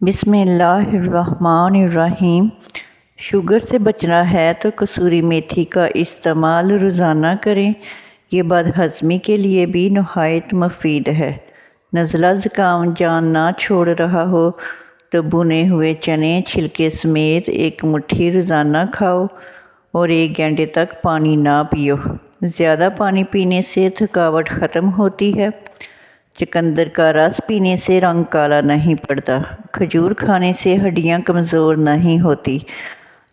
بسم اللہ الرحمن الرحیم۔ شوگر سے بچنا ہے تو کسوری میتھی کا استعمال روزانہ کریں۔ یہ بد ہضمی کے لیے بھی نہایت مفید ہے۔ نزلہ زکام جان نہ چھوڑ رہا ہو تو بھنے ہوئے چنے چھلکے سمیت ایک مٹھی روزانہ کھاؤ اور 1 گھنٹے تک پانی نہ پیو۔ زیادہ پانی پینے سے تھکاوٹ ختم ہوتی ہے۔ چقندر کا رس پینے سے رنگ کالا نہیں پڑتا۔ کھجور کھانے سے ہڈیاں کمزور نہیں ہوتی۔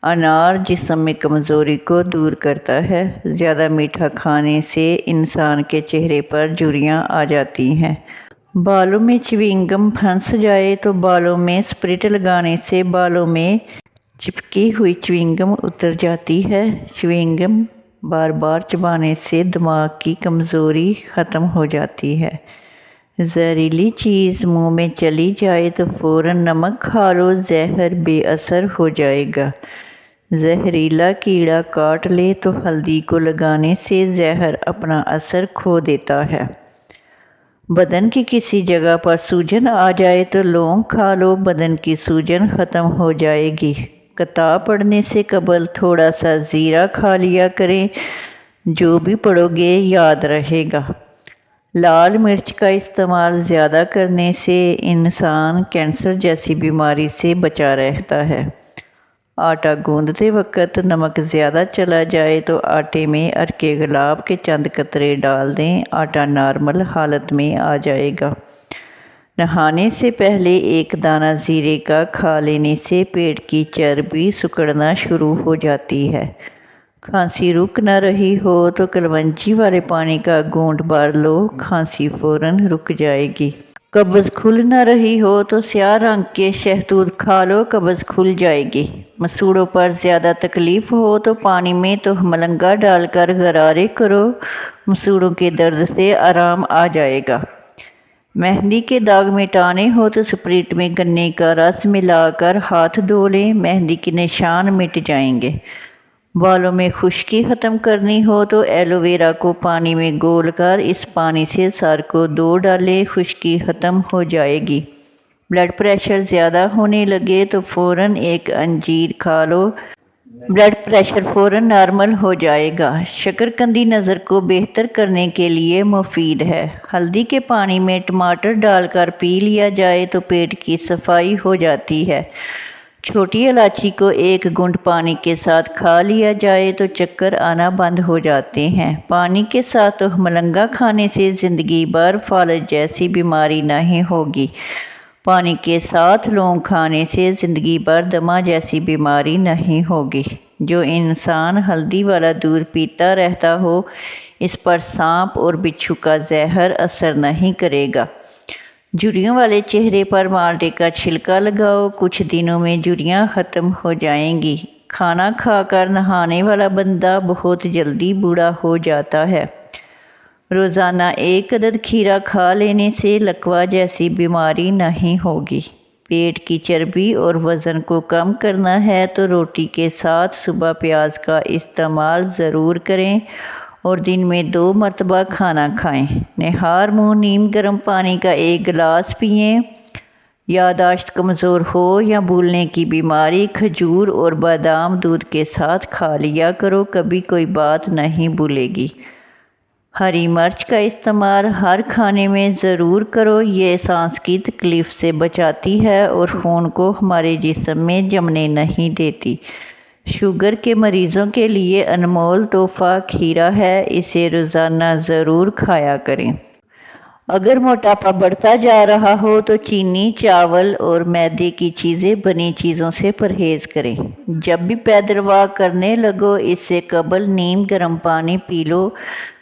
انار جسم میں کمزوری کو دور کرتا ہے۔ زیادہ میٹھا کھانے سے انسان کے چہرے پر جھریاں آ جاتی ہیں۔ بالوں میں چیونگم پھنس جائے تو بالوں میں سپرٹ لگانے سے بالوں میں چپکی ہوئی چیونگم اتر جاتی ہے۔ چیونگم بار بار چبانے سے دماغ کی کمزوری ختم ہو جاتی ہے۔ زہریلی چیز منہ میں چلی جائے تو فوراً نمک کھا لو، زہر بے اثر ہو جائے گا۔ زہریلا کیڑا کاٹ لے تو ہلدی کو لگانے سے زہر اپنا اثر کھو دیتا ہے۔ بدن کی کسی جگہ پر سوجن آ جائے تو لونگ کھا لو، بدن کی سوجن ختم ہو جائے گی۔ کتاب پڑھنے سے قبل تھوڑا سا زیرہ کھا لیا کریں، جو بھی پڑھو گے یاد رہے گا۔ لال مرچ کا استعمال زیادہ کرنے سے انسان کینسر جیسی بیماری سے بچا رہتا ہے۔ آٹا گوندتے وقت نمک زیادہ چلا جائے تو آٹے میں عرق گلاب کے چند قطرے ڈال دیں، آٹا نارمل حالت میں آ جائے گا۔ نہانے سے پہلے 1 دانہ زیرے کا کھا لینے سے پیٹ کی چربی سکڑنا شروع ہو جاتی ہے۔ کھانسی رک نہ رہی ہو تو کلونجی والے پانی کا گھونٹ بھر لو، کھانسی فوراً رک جائے گی۔ قبض کھل نہ رہی ہو تو سیاہ رنگ کے شہتوت کھا لو، قبض کھل جائے گی۔ مسوڑھوں پر زیادہ تکلیف ہو تو پانی میں تہ ملنگا ڈال کر غرارے کرو، مسوڑھوں کے درد سے آرام آ جائے گا۔ مہندی کے داغ مٹانے ہو تو سپرٹ میں گنے کا رس ملا کر ہاتھ دھو لیں، مہندی کے نشان مٹ جائیں گے۔ بالوں میں خشکی ختم کرنی ہو تو ایلو ویرا کو پانی میں گھول کر اس پانی سے سر کو دھو ڈالیں، خشکی ختم ہو جائے گی۔ بلڈ پریشر زیادہ ہونے لگے تو فوراً 1 انجیر کھا لو، بلڈ پریشر فوراً نارمل ہو جائے گا۔ شکرقندی نظر کو بہتر کرنے کے لیے مفید ہے۔ ہلدی کے پانی میں ٹماٹر ڈال کر پی لیا جائے تو پیٹ کی صفائی ہو جاتی ہے۔ چھوٹی الائچی کو 1 گھونٹ پانی کے ساتھ کھا لیا جائے تو چکر آنا بند ہو جاتے ہیں۔ پانی کے ساتھ تہ ملنگا کھانے سے زندگی بھر فالج جیسی بیماری نہیں ہوگی۔ پانی کے ساتھ لونگ کھانے سے زندگی بھر دمہ جیسی بیماری نہیں ہوگی۔ جو انسان ہلدی والا دودھ پیتا رہتا ہو، اس پر سانپ اور بچھو کا زہر اثر نہیں کرے گا۔ جھریوں والے چہرے پر مالٹے کا چھلکا لگاؤ، کچھ دنوں میں جھریاں ختم ہو جائیں گی۔ کھانا کھا کر نہانے والا بندہ بہت جلدی بوڑھا ہو جاتا ہے۔ روزانہ 1 عدد کھیرا کھا لینے سے لکوہ جیسی بیماری نہیں ہوگی۔ پیٹ کی چربی اور وزن کو کم کرنا ہے تو روٹی کے ساتھ صبح پیاز کا استعمال ضرور کریں اور دن میں 2 مرتبہ کھانا کھائیں۔ نہار منہ نیم گرم پانی کا 1 گلاس پئیں۔ یادداشت کمزور ہو یا بھولنے کی بیماری، کھجور اور بادام دودھ کے ساتھ کھا لیا کرو، کبھی کوئی بات نہیں بھولے گی۔ ہری مرچ کا استعمال ہر کھانے میں ضرور کرو، یہ سانس کی تکلیف سے بچاتی ہے اور خون کو ہمارے جسم میں جمنے نہیں دیتی۔ شوگر کے مریضوں کے لیے انمول تحفہ کھیرا ہے، اسے روزانہ ضرور کھایا کریں۔ اگر موٹاپا بڑھتا جا رہا ہو تو چینی، چاول اور میدے کی چیزیں بنی چیزوں سے پرہیز کریں۔ جب بھی پیدل واک کرنے لگو، اس سے قبل نیم گرم پانی پی لو،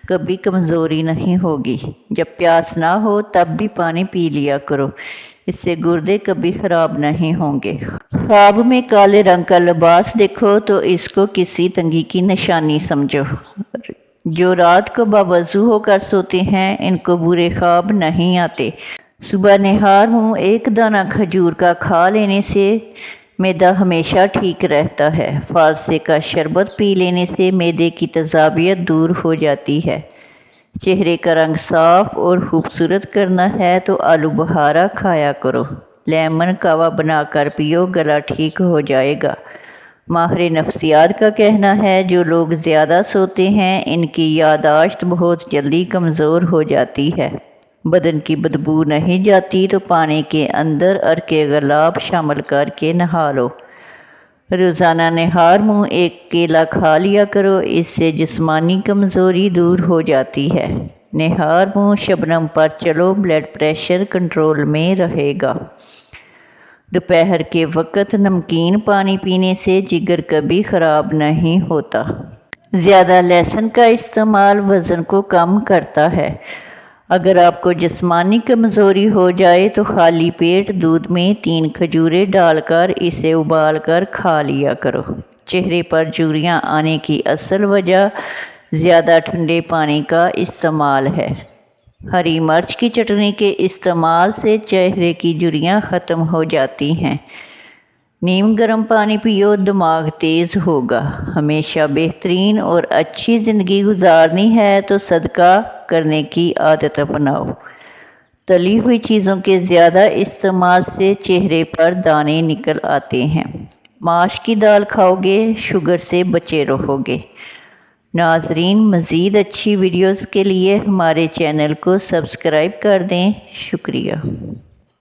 کبھی کمزوری نہیں ہوگی۔ جب پیاس نہ ہو تب بھی پانی پی لیا کرو، اس سے گردے کبھی خراب نہیں ہوں گے۔ خواب میں کالے رنگ کا لباس دیکھو تو اس کو کسی تنگی کی نشانی سمجھو۔ جو رات کو باوضو ہو کر سوتے ہیں، ان کو برے خواب نہیں آتے۔ صبح نہار منہ 1 دانہ کھجور کا کھا لینے سے معدہ ہمیشہ ٹھیک رہتا ہے۔ فالسے کا شربت پی لینے سے معدے کی تیزابیت دور ہو جاتی ہے۔ چہرے کا رنگ صاف اور خوبصورت کرنا ہے تو آلو بخارا کھایا کرو۔ لیمن کہوہ بنا کر پیو، گلا ٹھیک ہو جائے گا۔ ماہر نفسیات کا کہنا ہے جو لوگ زیادہ سوتے ہیں ان کی یادداشت بہت جلدی کمزور ہو جاتی ہے۔ بدن کی بدبو نہیں جاتی تو پانی کے اندر عرق غلاب شامل کر کے نہا لو۔ روزانہ نہار منہ ایک کیلا کھا لیا کرو، اس سے جسمانی کمزوری دور ہو جاتی ہے۔ نہار منہ شبنم پر چلو، بلڈ پریشر کنٹرول میں رہے گا۔ دوپہر کے وقت نمکین پانی پینے سے جگر کبھی خراب نہیں ہوتا۔ زیادہ لہسن کا استعمال وزن کو کم کرتا ہے۔ اگر آپ کو جسمانی کمزوری ہو جائے تو خالی پیٹ دودھ میں 3 کھجوریں ڈال کر اسے ابال کر کھا لیا کرو۔ چہرے پر جھریاں آنے کی اصل وجہ زیادہ ٹھنڈے پانی کا استعمال ہے۔ ہری مرچ کی چٹنی کے استعمال سے چہرے کی جھریاں ختم ہو جاتی ہیں۔ نیم گرم پانی پیو، دماغ تیز ہوگا۔ ہمیشہ بہترین اور اچھی زندگی گزارنی ہے تو صدقہ کرنے کی عادت اپناؤ۔ تلی ہوئی چیزوں کے زیادہ استعمال سے چہرے پر دانے نکل آتے ہیں۔ ماش کی دال کھاؤ گے، شوگر سے بچے رہو گے۔ ناظرین، مزید اچھی ویڈیوز کے لیے ہمارے چینل کو سبسکرائب کر دیں۔ شکریہ۔